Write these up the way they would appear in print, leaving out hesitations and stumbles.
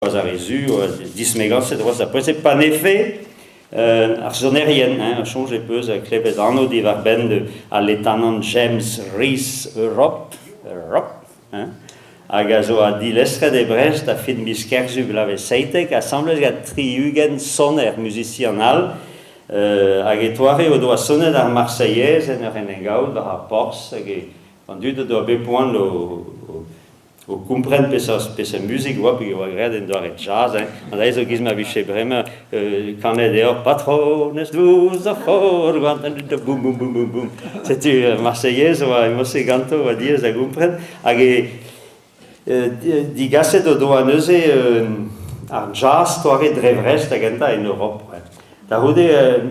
was a rezu, dismeganset was a poezet, pan effet, ar zonerien, a change peus a klevet anno di var ben a l'étanan James Rees Europe, hag a zo a dilestret e Brest a fin miskerzu blave seitek, a semblez a triugen soner musicianal, hag e toare o do a sonet ar Marseillaise en ur enengaout war ar Pors, hag e dud do a bepoan o comprendre pesa musique wap o agred en doare jazz, an da zo giz ma viche bremer kanet eo patrones duz a for, boum boum boum boum boum. Setu Marseillaise oa emose ganto oa diez a comprendre, hag digaset o do a neuze ar jazz toare drevrest hag enta en Europe. Da houde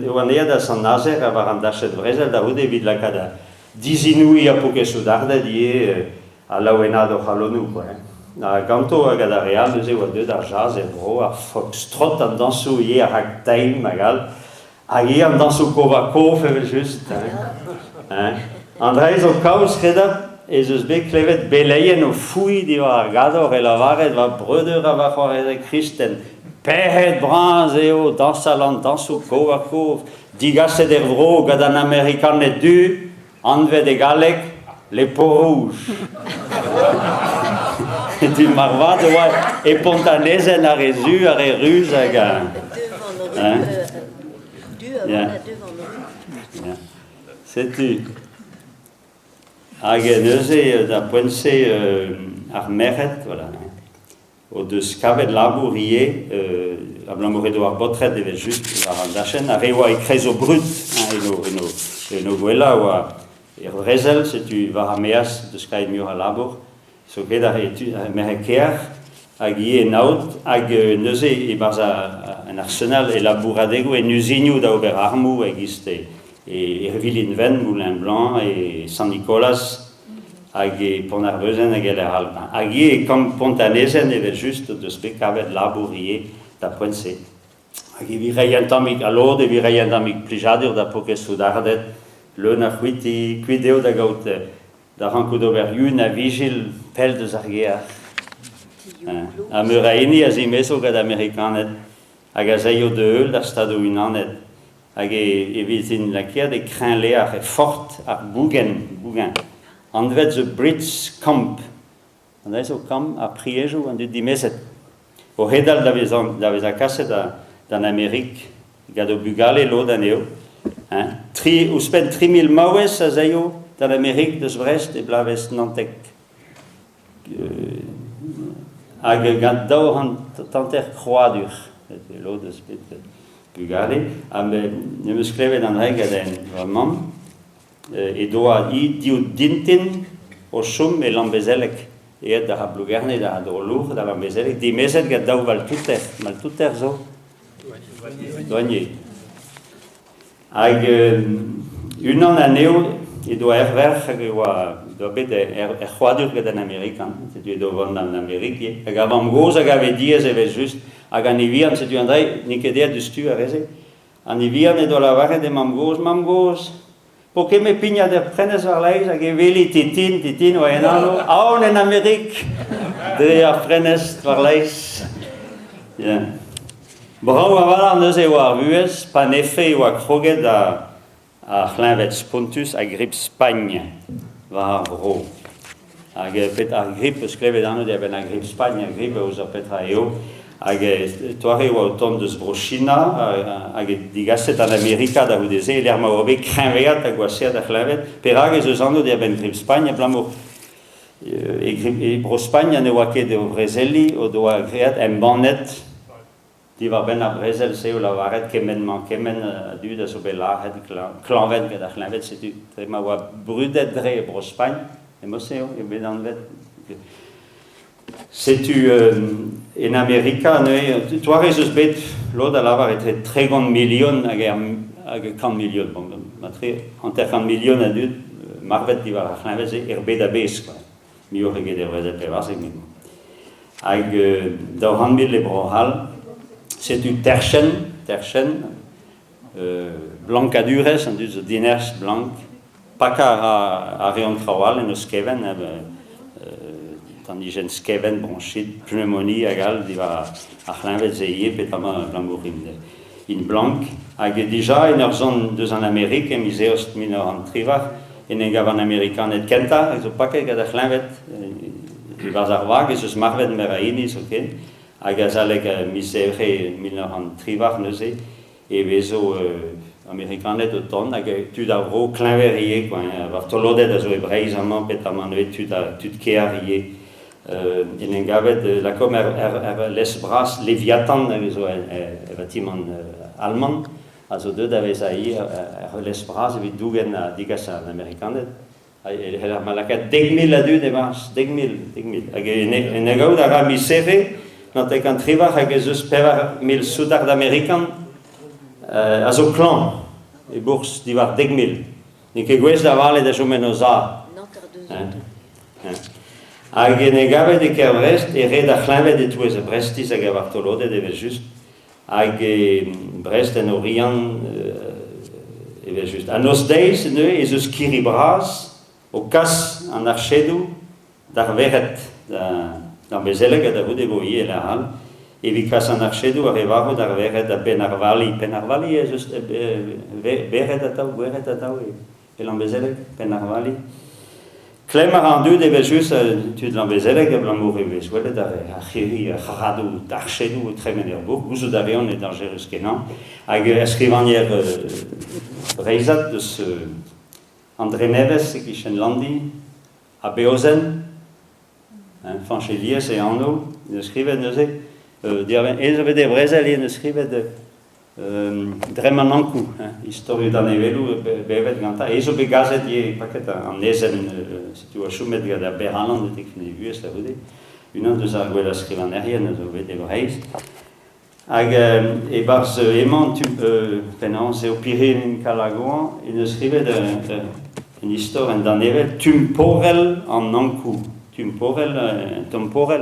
o an ead a San Nazaire a var an dachet vrezel, da houde vid lakad a dizinui a pokesu darda die a lauenado halonou. Na ganto hag a da real neuze oa deud ar jazz e bro, ar foxtrot an dansou ie ar ragtime magal, hag ie an dansou kovakov evel just. Andreiz o kaos redap, ez eus bet klevet beleien o fouy di war ar gador e lavaret va breuder a va c'hoarez Christen. Pehet braz eo, dansalant, dansou kovakov, digaset er vro gad an Amerikanet du, anved e galek, les peaux rouges. Du marvad oa e pontanezen a rezu ar e ruz hag a... Setu. Hag e neuze da poense ar meret, voilà. O deus kavet labourier, a blamoure do ar botret evet just war an dachen, a reoa e krezo brut, eno gwella oa er vrezel, setu war a meas deus kaet miur a labour, so ket ar mere kear, hag ie naout, hag neuze e barz an arsenal e labouradego en usignou da ober armou hag iste e Villenven, Moulin Blanc e Saint-Nicolas, hag e pon ar beuzen hag el alpin. Hag e kam pontanezen evet just deus bet kavet labourier da poense. Hag e vireiñ tamik alod e vireiñ tamik plijadur da pokesu dardet, leun a cuideo da gaout da rankout ober yun a vigil pel deus ar gear. A meuraini a zimeso gad Amerikanet, hag a zeio de eul da stado unanet, hag e vizin lakiad e krenle ar e fort ar bougen. Anved the Brits Camp. An da zo kam a priejo an dud dimezet. O hedal da vez a kaset d'an Amerik, gado bugale lo d'an eo. Ouspen 3000 maouez a zeio d'an Amerik deus Brest e blavez Nantek. Hag gant daor an tanter kroadur. Lo deus bet bugale. Ne meus klevet an reg aden vraiment. E doa diou dintin o chom e lambezelek e da ha blougerne da ha drolour da lambezelek dimezet gant daou mal touter zo douanier hag unan aneo e doa erver hag e oa doa bet c'hoadur gant an Amerikan setu e do vant an Amerik hag avam goz hag ave diez evet just hag an evian setu Andrei nik e dea deus tu a reze an evian e do lavaret e mam goz Poke me pigna de prenes war leiz hag e veli titin oa enano, aon en Amerik, dre ar prenes war leiz. Brau a vala an eus e oa ar vuez, pan efe oa kroget a c'hlinvet spontus a grip Spagne, war ar vro. Hag pet ar grip eus klevet anno de ben a grip Spagne, a grip eus ar petra eo, hag toare oa o tom deus bro China, hag digaset an Amerika da houdeze, e l'er ma oa bet krenveat hag oa seat a c'hlinvet, per hag eus anno de ben grip Spagne, blamo e bro Spagne an oa ket o Brezeli, o doa kreat en banet, di war ben a Brezel se o lavaret kemen a dud a so bet laret klanvet gant a c'hlinvet, setu ma oa brudet dre e bro Spagne, e moseo, e bet an vet. Setu en Amerika, toare eus bet lod a lavar etre 30 milion hag 40 milion. Anter 40 milion a dud, marvet di war a c'hlinvet er bet a bez. Mi ur eget er vezet pevarzek. Hag da 100 000 e brohal, setu terchen, blankadurez, an dud zo diners blank, paka a reont trawal en eus keven, dan die gens skeven, bronchite, pneumonie, egal, die war a chlavet zeie, petama blamourim in blanc, hag déjà en ur zon deus an Amerik, mise ost min an trivach, en gav an Amerikanet kenta, zo paket gada chlavet, var ar vag, eus marvet mer a iniz, ok, hag azalek mise min an trivach neuze, e vezo Amerikanet o ton, hag tud a vro klinverie, var tolodet a zo ebreizaman petama neuze tud kearie, en gavet la kom les bras Leviathan, zo bâtiment allemand, also deuet avez ahi les bras evit dougen a digas an Amerikanet, ar malakat 10.000 a dud evans, 10.000. Hag en gaout ar a misere, nantek an trivach hag eus pevar 1000 soudard d'Amerikan, a zo klan, e bours divar 10.000. Nik e gwez da valet a chomen o za. Hag en gavet e ker Brest, e red a chlavet e touez a Brestis hag a vartolodet e vez just, hag Brest en Orian, e vez just. An os deiz, ez eus kiri bras, o kas an archedou, d'ar veret, d'ar bezeleg a da vod e voie la hal, e vi kas an archedou ar evaro d'ar veret a Penarvali. Penarvali ez eus veret a tau, e l'an bezeleg, Penarvali. Klemar an dud e vez just, tud l'an bezeleg a blammour e vez welet ar chiri, ar charadou, d'archedou, tremen ur bourg, gouzout a reon e dangerus kenan, hag eskrivanier reizat deus André Neves e kichen landi, a Beozen, Fanchelies e anno, ne skrivet neuze, ez avet e brezel e ne skrivet Dremanankou, historio d'an evelou bevet ganta, ezo be gazet e paket an ezen, setu a choumet gad a Beralan de tek fine vuez la vode, unan deus ar gwell a skrivanerien, ezo bet e breiz. Hag e barz eman, penan, se o Pyrénées Calagoan, e ne skrivet en histoire d'an evel, tumporel an Nankou. Temporel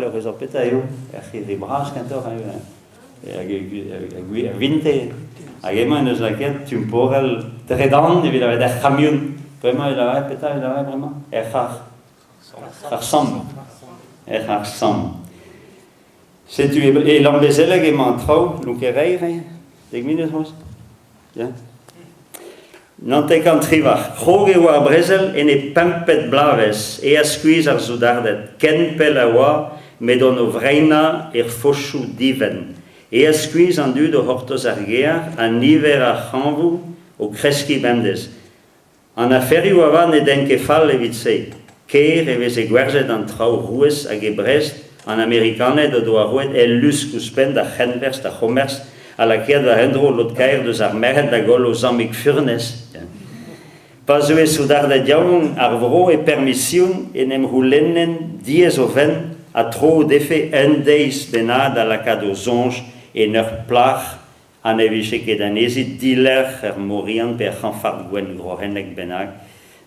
ur eus ar peta eo, ar bras kantor, hag vinte, hag emañ eus laket, tumporel dredan, evit avet ar chamioun, bremañ el avet peta, el avet bremañ, ar sam. Setu e l'an bezeleg emañ trao, louk e reire, deg minut hoz? Ja? Nantek an trivach, krog eo ar brezel en e pempet blaves, e a skuiz ar zoudardet, ken pel a oa, medon o vreina foschou diven. E a skuiz an dud o hortoz ar gear, an niver ar c'hanvou, o kreski bendez. An aferioù avan e denke fall evit se, ker e vez e gwerzet an trao rouez hag e Brest, an Amerikanet o do a roet el lusk ouspenn da c'henverst da c'homers, a la kiad va hendro lot kaer deus ar meret da gol o zammig furnez. Pas eo e soudardet yaoung ar vro e permissioun en em roulennen diez o ven a tro defe un deiz benad a la kad o zonj en ur plach an eviche ket an ezit diler er morian per c'hanfart gwen grohennek benag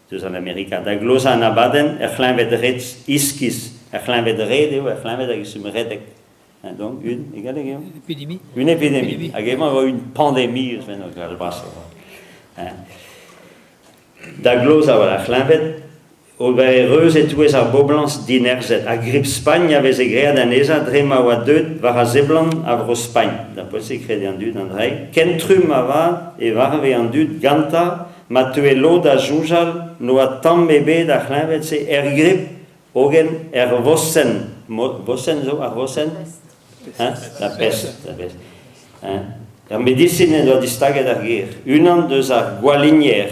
deus an Amerika. Da gloz an abaden c'hlañvet retz iskis, c'hlañvet red eo, c'hlañvet hag eus redek. Donc, egal eo? Une épidémie. Hag emañ vo une pandémie eus ben o galbras. Da gloz a voilà, c'hlañvet o reuz e touez ar boblans dinerzet. A grip Spagn a vez e gread an eza dre ma oa deud var a zeblan a vro Spagn. Da poez e kredi an dud an drei. Kentrum a va e varve an dud ganta ma tue lo da joujal no a tamm ebe da c'hlañvet se grip ogen vossen. Vossen zo, ar vossen? La peste. Ar medicine doa distaget ar ger. Unan deus ar gwalinier.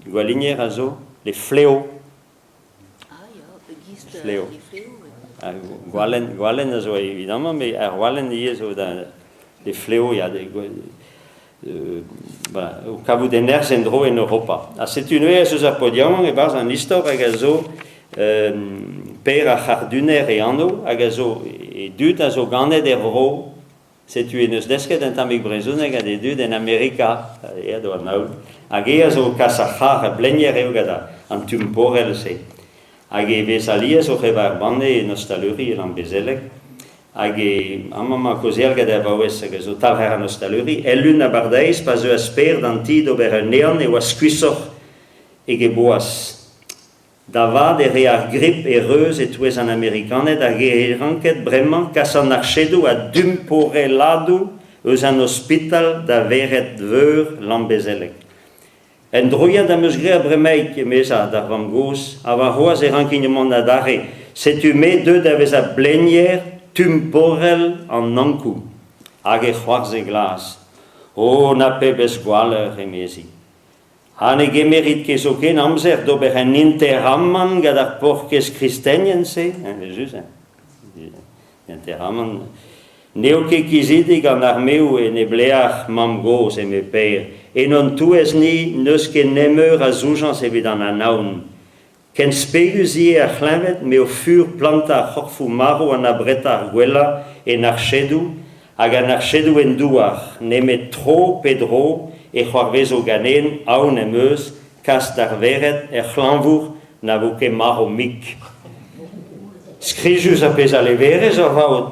Gwalinier a zo, les fléaux. Fléaux. Gwalen a zo, évidemment, mais ar gwalen ie zo les fléaux, il y a des... au kavout d'ener zendro en Europa. A setu nue a zeus ar podiamant e barz an istor hag a zo per a c'harduner e anno hag a zo e dud a zo ganet er vro setu en eus desket en tammig brezhoneg a de dud en Amerika e a do an aoul hag e a zo kas a c'har a blennier eo gada an tumporel se hag e vez ali a zo c'heva ar banne e nostaluri el an bezeleg hag e amama kozial gada a vaouez hag a zo tal c'her a nostaluri elun a bardeiz pa zo a sper d'an tid ober un nean e oa skuisoc'h eg e boaz Davad ar grip heureuse et tues en americanet a geranket bremañ kas an archedou a dumporelladou eus an hospital da veret veur lambezelek. En droia da meus gre a bremeik emeza dar vam gos, a va hoaz rankinemont a dare, setu me deux davez a blenier tumporel an nankou. Hag e c'hoarze glas. O na pebes gwaler emezi. Han e gemerit kezo ken amzer d'ober en interhamman gad ar porkez kristenien se, just, interhamman. Neo ket kizidig an armeo en e bleach mam goz e me per, e non touez ni neus ken nemeur a zoujans evit an anaoun. Ken speguzie ar c'hlemet meo fur planta ar c'horfou maro an abreta ar gwella en archedou, hag an archedou en douar, nemet tro pedro e c'hoarvezo ganen aoun em eus kas d'ar veret c'hlanvour na vo ket maro mik. Skrijus a pez a leverez ar vaot.